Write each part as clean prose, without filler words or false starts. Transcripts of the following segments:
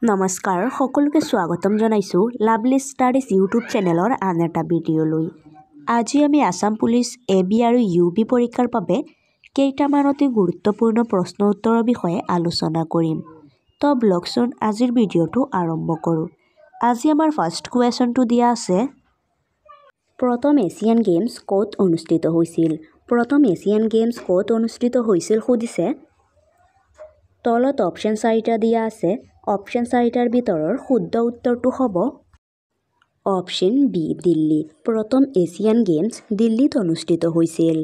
নমস্কাৰ সকলোকে স্বাগতম জনাইছো লাভলি ষ্টাডিজ ইউটিউব চেনেলৰ আন এটা ভিডিঅ'লৈ। আজি আমি আসাম পুলিচ এবি আৰু ইউবি পৰীক্ষাৰ বাবে কেইটামান অতি গুৰুত্বপূৰ্ণ প্ৰশ্ন উত্তৰৰ বিষয়ে আলোচনা কৰিম। তো ব্লগচোন আজিৰ ভিডিঅ'টো আৰম্ভ কৰোঁ। আজি আমাৰ ফাৰ্ষ্ট কুৱেশ্যনটো দিয়া আছে, প্ৰথম এছিয়ান গেমছ ক'ত অনুষ্ঠিত হৈছিল? প্ৰথম এছিয়ান গেমছ ক'ত অনুষ্ঠিত হৈছিল সুধিছে। তলত অপশ্যন 4টা দিয়া আছে। অপশ্যন 4টাৰ ভিতৰৰ শুদ্ধ উত্তৰটো হ'ব অপশ্যন বি দিল্লী। প্ৰথম এছিয়ান গেমছ দিল্লীত অনুষ্ঠিত হৈছিল।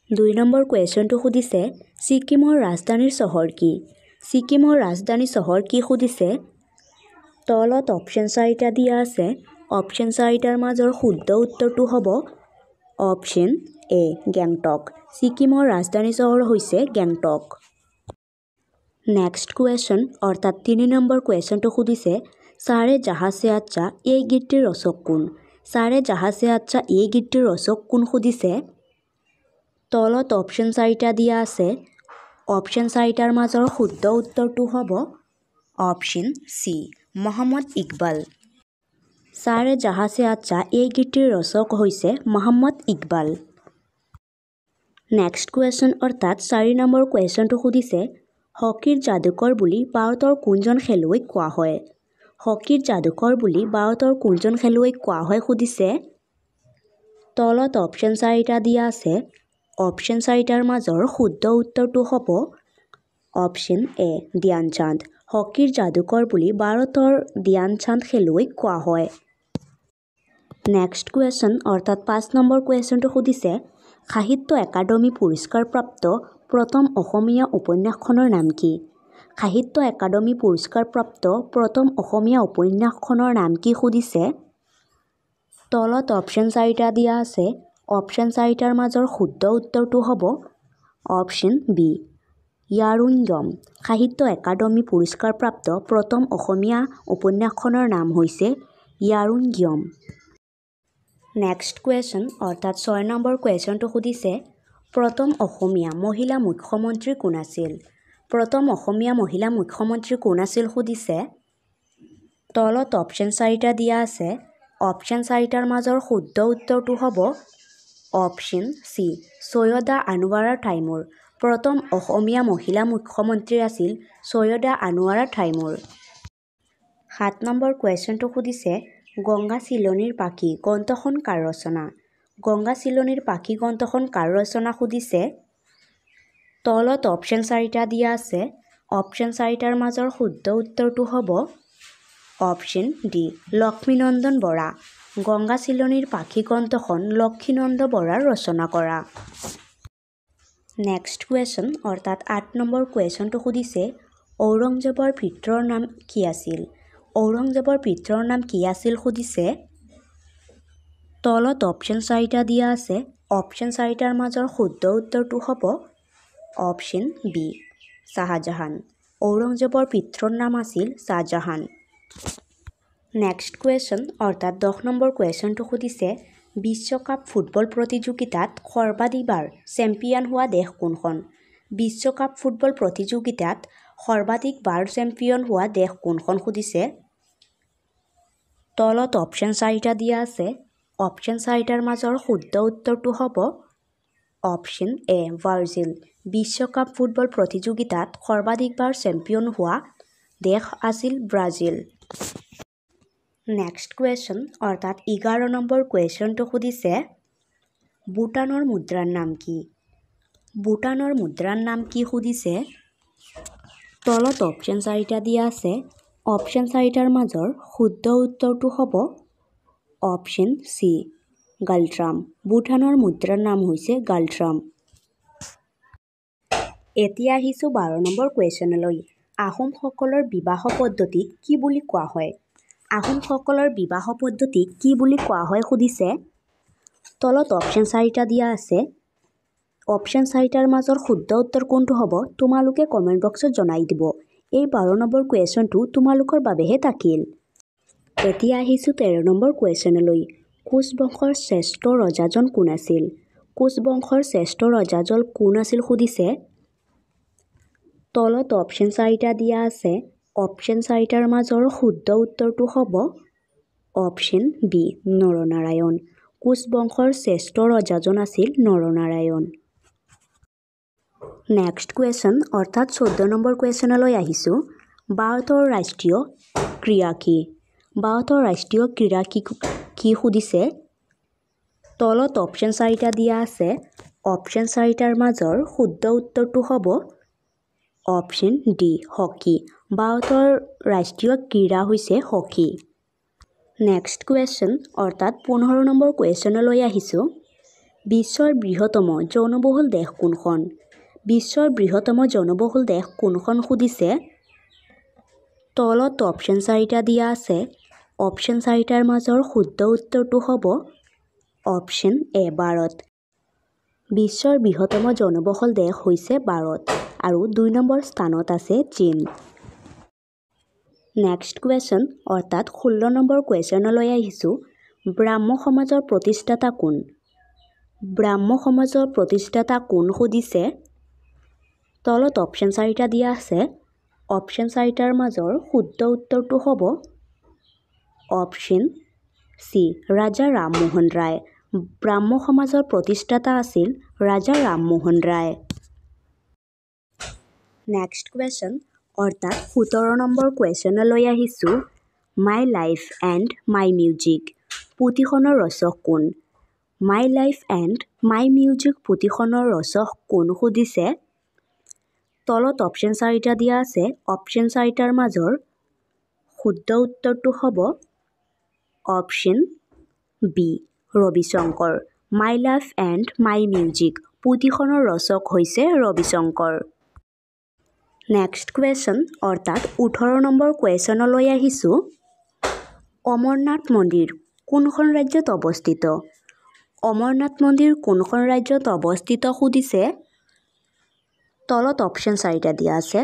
2 নম্বৰ কুৱেশ্যনটো সুধিছে, ছিকিমৰ ৰাজধানীৰ চহৰ কি? ছিকিমৰ ৰাজধানী চহৰ কি সুধিছে। তলত অপশ্যন 4টা দিয়া আছে। অপশ্যন 4টাৰ মাজৰ শুদ্ধ উত্তৰটো হ'ব অপশ্যন এ গেংটক। ছিকিমৰ ৰাজধানী চহৰ হৈছে গেংটক। নেক্সট কুৱেশ্যন অৰ্থাৎ 3 নম্বৰ কুৱেশ্যনটো সুধিছে, সাৰে জাহাঁ সে আচ্ছা এই গীতটিৰ ৰচক কোন? সাৰে জাহাঁ সে আচ্ছা এই গীতটিৰ ৰচক কোন সুধিছে। তলত অপশ্যন 4টা দিয়া আছে। অপশ্যন 4টাৰ মাজৰ শুদ্ধ উত্তৰটো হ'ব অপশ্যন চি মহম্মদ ইকবাল। সাৰে জাহাঁ সে আচ্ছা এই গীতটিৰ ৰচক হৈছে মহম্মদ ইকবাল। নেক্সট কুৱেশ্যন অৰ্থাৎ 4 নম্বৰ কুৱেশ্যনটো সুধিছে, হকীৰ যাদুকৰ বুলি ভাৰতৰ কোনজন খেলুৱৈক কোৱা হয়? হকীৰ যাদুকৰ বুলি ভাৰতৰ কোনজন খেলুৱৈক কোৱা হয় সুধিছে। তলত অপশ্যন 4টা দিয়া আছে। অপশ্যন 4টাৰ মাজৰ শুদ্ধ উত্তৰটো হ'ব অপশ্যন এ ধ্যান চাঁদ। হকীৰ যাদুকৰ বুলি ভাৰতৰ ধ্যান চাঁদ খেলুৱৈক কোৱা হয়। নেক্সট কুৱেশ্যন অৰ্থাৎ 5 নম্বৰ কুৱেশ্যনটো সুধিছে, সাহিত্য একাডেমী পুৰস্কাৰপ্ৰাপ্ত প্ৰথম অসমীয়া উপন্যাসখনৰ নাম কি? সাহিত্য একাডেমী পুৰস্কাৰপ্ৰাপ্ত প্ৰথম অসমীয়া উপন্যাসখনৰ নাম কি সুধিছে। তলত অপশ্যন 4টা দিয়া আছে। অপশ্যন 4টাৰ মাজৰ শুদ্ধ উত্তৰটো হ'ব অপশ্যন বি য়াৰুঙ্গম। সাহিত্য একাডেমী পুৰস্কাৰপ্ৰাপ্ত প্ৰথম অসমীয়া উপন্যাসখনৰ নাম হৈছে য়াৰুঙ্গম। নেক্সট কুৱেশ্যন অৰ্থাৎ 6 নম্বৰ কুৱেশ্যনটো সুধিছে, প্ৰথম অসমীয়া মহিলা মুখ্যমন্ত্ৰী কোন আছিল? প্ৰথম অসমীয়া মহিলা মুখ্যমন্ত্ৰী কোন আছিল সুধিছে। তলত অপশ্যন 4টা দিয়া আছে। অপশ্যন 4টাৰ মাজৰ শুদ্ধ উত্তৰটো হ'ব অপশ্যন চি ছৈয়দা আনোৱাৰা টাইমুৰ। প্ৰথম অসমীয়া মহিলা মুখ্যমন্ত্ৰী আছিল ছৈয়দা আনোৱাৰা টাইমুৰ। 7 নম্বৰ কুৱেশ্যনটো সুধিছে, গংগা চিলনীৰ পাখি গ্ৰন্থখন কাৰ ৰচনা? গংগা চিলনীৰ পাখি গ্ৰন্থখন কাৰ ৰচনা সুধিছে। তলত অপশ্যন 4টা দিয়া আছে। অপশ্যন 4টাৰ মাজৰ শুদ্ধ উত্তৰটো হ'ব অপশ্যন ডি লক্ষ্মীনন্দন বৰা। গংগা চিলনীৰ পাখি গ্ৰন্থখন লক্ষ্মীনন্দন বৰাৰ ৰচনা কৰা। নেক্সট কুৱেশ্যন অৰ্থাৎ 8 নম্বৰ কুৱেশ্যনটো সুধিছে, ঔৰংজেবৰ পিতৃৰ নাম কি আছিল? ঔৰংজেবৰ পিতৃৰ নাম কি আছিল সুধিছে। তলত অপশ্যন 4টা দিয়া আছে। অপশ্যন 4টাৰ মাজৰ শুদ্ধ উত্তৰটো হ'ব অপশ্যন বি শাহজাহান। ঔৰংজেবৰ পিতৃৰ নাম আছিল শাহজাহান। নেক্সট কুৱেশ্যন অৰ্থাৎ 10 নম্বৰ কুৱেশ্যনটো সুধিছে, বিশ্বকাপ ফুটবল প্ৰতিযোগিতাত সৰ্বাধিকবাৰ চেম্পিয়ন হোৱা দেশ কোনখন? বিশ্বকাপ ফুটবল প্ৰতিযোগিতাত সৰ্বাধিকবাৰ চেম্পিয়ন হোৱা দেশ কোনখন সুধিছে। তলত অপশ্যন 4টা দিয়া আছে। অপশ্যন 4টাৰ মাজৰ শুদ্ধ উত্তৰটো হ'ব অপশ্যন এ ব্ৰাজিল। বিশ্বকাপ ফুটবল প্ৰতিযোগিতাত সৰ্বাধিকবাৰ চেম্পিয়ন হোৱা দেশ আছিল ব্ৰাজিল। নেক্সট কুৱেশ্যন অৰ্থাৎ 11 নম্বৰ কুৱেশ্যনটো সুধিছে, ভূটানৰ মুদ্ৰাৰ নাম কি? ভূটানৰ মুদ্ৰাৰ নাম কি সুধিছে। তলত অপশ্যন 4টা দিয়া আছে। অপশ্যন 4টাৰ মাজৰ শুদ্ধ উত্তৰটো হ'ব অপশ্যন চি গালট্ৰাম। ভূটানৰ মুদ্ৰাৰ নাম হৈছে গালট্ৰাম। এতিয়া আহিছোঁ 12 নম্বৰ কুৱেশ্যনলৈ। আহোমসকলৰ বিবাহ পদ্ধতিক কি বুলি কোৱা হয়? আহোমসকলৰ বিবাহ পদ্ধতিক কি বুলি কোৱা হয় সুধিছে। তলত অপশ্যন 4টা দিয়া আছে। অপশ্যন 4টাৰ মাজৰ শুদ্ধ উত্তৰ কোনটো হ'ব তোমালোকে কমেণ্ট বক্সত জনাই দিব। এই 12 নম্বৰ কুৱেশ্যনটো তোমালোকৰ বাবেহে থাকিল। এতিয়া আহিছোঁ 13 নম্বৰ কুৱেশ্যনলৈ। কোচ বংশৰ শ্ৰেষ্ঠ ৰজাজন কোন আছিল? কোচ বংশৰ শ্ৰেষ্ঠ ৰজাজন কোন আছিল সুধিছে। তলত অপশ্যন 4টা দিয়া আছে। অপশ্যন চাৰিটাৰ মাজৰ শুদ্ধ উত্তৰটো হ'ব অপশ্যন বি নৰনাৰায়ণ। কোচ বংশৰ শ্ৰেষ্ঠ ৰজাজন আছিল নৰনাৰায়ণ। নেক্সট কুৱেশ্যন অৰ্থাৎ 14 নম্বৰ কুৱেশ্যনলৈ আহিছোঁ। ভাৰতৰ ৰাষ্ট্ৰীয় ক্ৰীড়া কি? ভাৰতৰ ৰাষ্ট্ৰীয় ক্ৰীড়া কি সুধিছে। তলত অপশ্যন চাৰিটা দিয়া আছে। অপশ্যন চাৰিটাৰ মাজৰ শুদ্ধ উত্তৰটো হ'ব অপশ্যন ডি হকী। ভাৰতৰ ৰাষ্ট্ৰীয় ক্ৰীড়া হৈছে হকী। নেক্সট কুৱেশ্যন অৰ্থাৎ 15 নম্বৰ কুৱেশ্যনলৈ আহিছোঁ। বিশ্বৰ বৃহত্তম জনবহুল দেশ কোনখন? বিশ্বৰ বৃহত্তম জনবহুল দেশ কোনখন সুধিছে। তলত অপশ্যন চাৰিটা দিয়া আছে। অপশ্যন চাৰিটাৰ মাজৰ শুদ্ধ উত্তৰটো হ'ব অপশ্যন এ ভাৰত। বিশ্বৰ বৃহত্তম জনবহুল দেশ হৈছে ভাৰত আৰু 2 নম্বৰ স্থানত আছে চীন। নেক্সট কুৱেশ্যন অৰ্থাৎ 16 নম্বৰ কুৱেশ্যনলৈ আহিছোঁ। ব্ৰাহ্ম সমাজৰ প্ৰতিষ্ঠাতা কোন? ব্ৰাহ্ম সমাজৰ প্ৰতিষ্ঠাতা কোন সুধিছে। তলত অপশ্যন চাৰিটা দিয়া আছে। অপশ্যন চাৰিটাৰ মাজৰ শুদ্ধ উত্তৰটো হ'ব অপশ্যন চি ৰাজা ৰামমোহন ৰায়। ব্ৰাহ্ম সমাজৰ প্ৰতিষ্ঠাতা আছিল ৰাজা ৰামমোহন ৰায়। নেক্সট কুৱেশ্যন অৰ্থাৎ 17 নম্বৰ কুৱেশ্যনলৈ আহিছোঁ। মাই লাইফ এণ্ড মাই মিউজিক পুথিখনৰ ৰচক কোন? মাই লাইফ এণ্ড মাই মিউজিক পুথিখনৰ ৰচক কোন সুধিছে। তলত অপশ্যন চাৰিটা দিয়া আছে। অপশ্যন চাৰিটাৰ মাজৰ শুদ্ধ উত্তৰটো হ'ব option B Ravishankar. My life and my music পুথিখনৰ ৰচক হৈছে ৰবিশংকৰ। নেক্সট কুৱেশ্যন অৰ্থাৎ 18 নম্বৰ কুৱেশ্যনলৈ আহিছোঁ। অমৰনাথ মন্দিৰ কোনখন ৰাজ্যত অৱস্থিত? অমৰনাথ মন্দিৰ কোনখন ৰাজ্যত অৱস্থিত সুধিছে। তলত অপশ্যন চাৰিটা দিয়া আছে।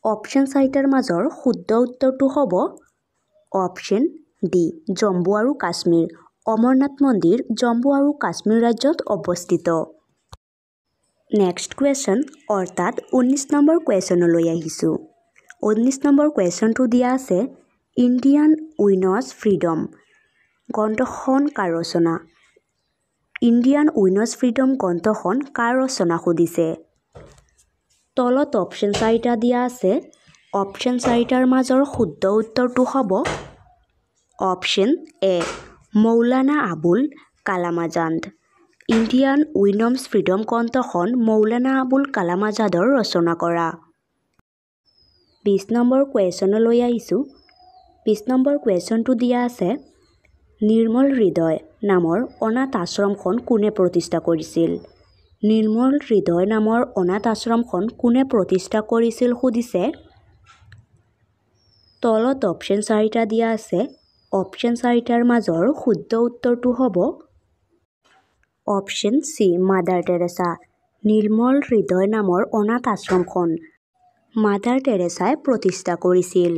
অপশ্যন চাৰিটাৰ মাজৰ শুদ্ধ উত্তৰটো হ'ব অপশ্যন ডি জম্মু আৰু কাশ্মীৰ। অমৰনাথ মন্দিৰ জম্মু আৰু কাশ্মীৰ ৰাজ্যত অৱস্থিত। নেক্সট কুৱেশ্যন অৰ্থাৎ 19 নম্বৰ কুৱেশ্যনলৈ আহিছোঁ। 19 নম্বৰ কুৱেশ্যনটো দিয়া আছে। ইণ্ডিয়ান উইনছ ফ্ৰীডম গ্ৰন্থখন কাৰ ৰচনা? ইণ্ডিয়ান উইনছ ফ্ৰীডম গ্ৰন্থখন কাৰ ৰচনা সুধিছে। তলত অপশ্যন চাৰিটা দিয়া আছে। অপশ্যন চাৰিটাৰ মাজৰ শুদ্ধ উত্তৰটো হ'ব option A Maulana Abul Kalam Azad. Indian wings freedom গ্ৰন্থখন মৌলানা আবুল কালাম আজাদৰ ৰচনা কৰা। 20 নম্বৰ কুৱেশ্যনলৈ আহিছোঁ। 20 নম্বৰ কুৱেশ্যনটো দিয়া আছে। নিৰ্মল হৃদয় নামৰ অনাথ আশ্ৰমখন কোনে প্ৰতিষ্ঠা কৰিছিল? নিৰ্মল হৃদয় নামৰ অনাথ আশ্ৰমখন কোনে প্ৰতিষ্ঠা কৰিছিল সুধিছে। তলত অপশ্যন চাৰিটা দিয়া আছে। অপশ্যন চাৰিটাৰ মাজৰ শুদ্ধ উত্তৰটো হ'ব অপশ্যন চি মাদাৰ টেৰেছা। নিৰ্মল হৃদয় নামৰ অনাথ আশ্ৰমখন মাদাৰ টেৰেছাই প্ৰতিষ্ঠা কৰিছিল।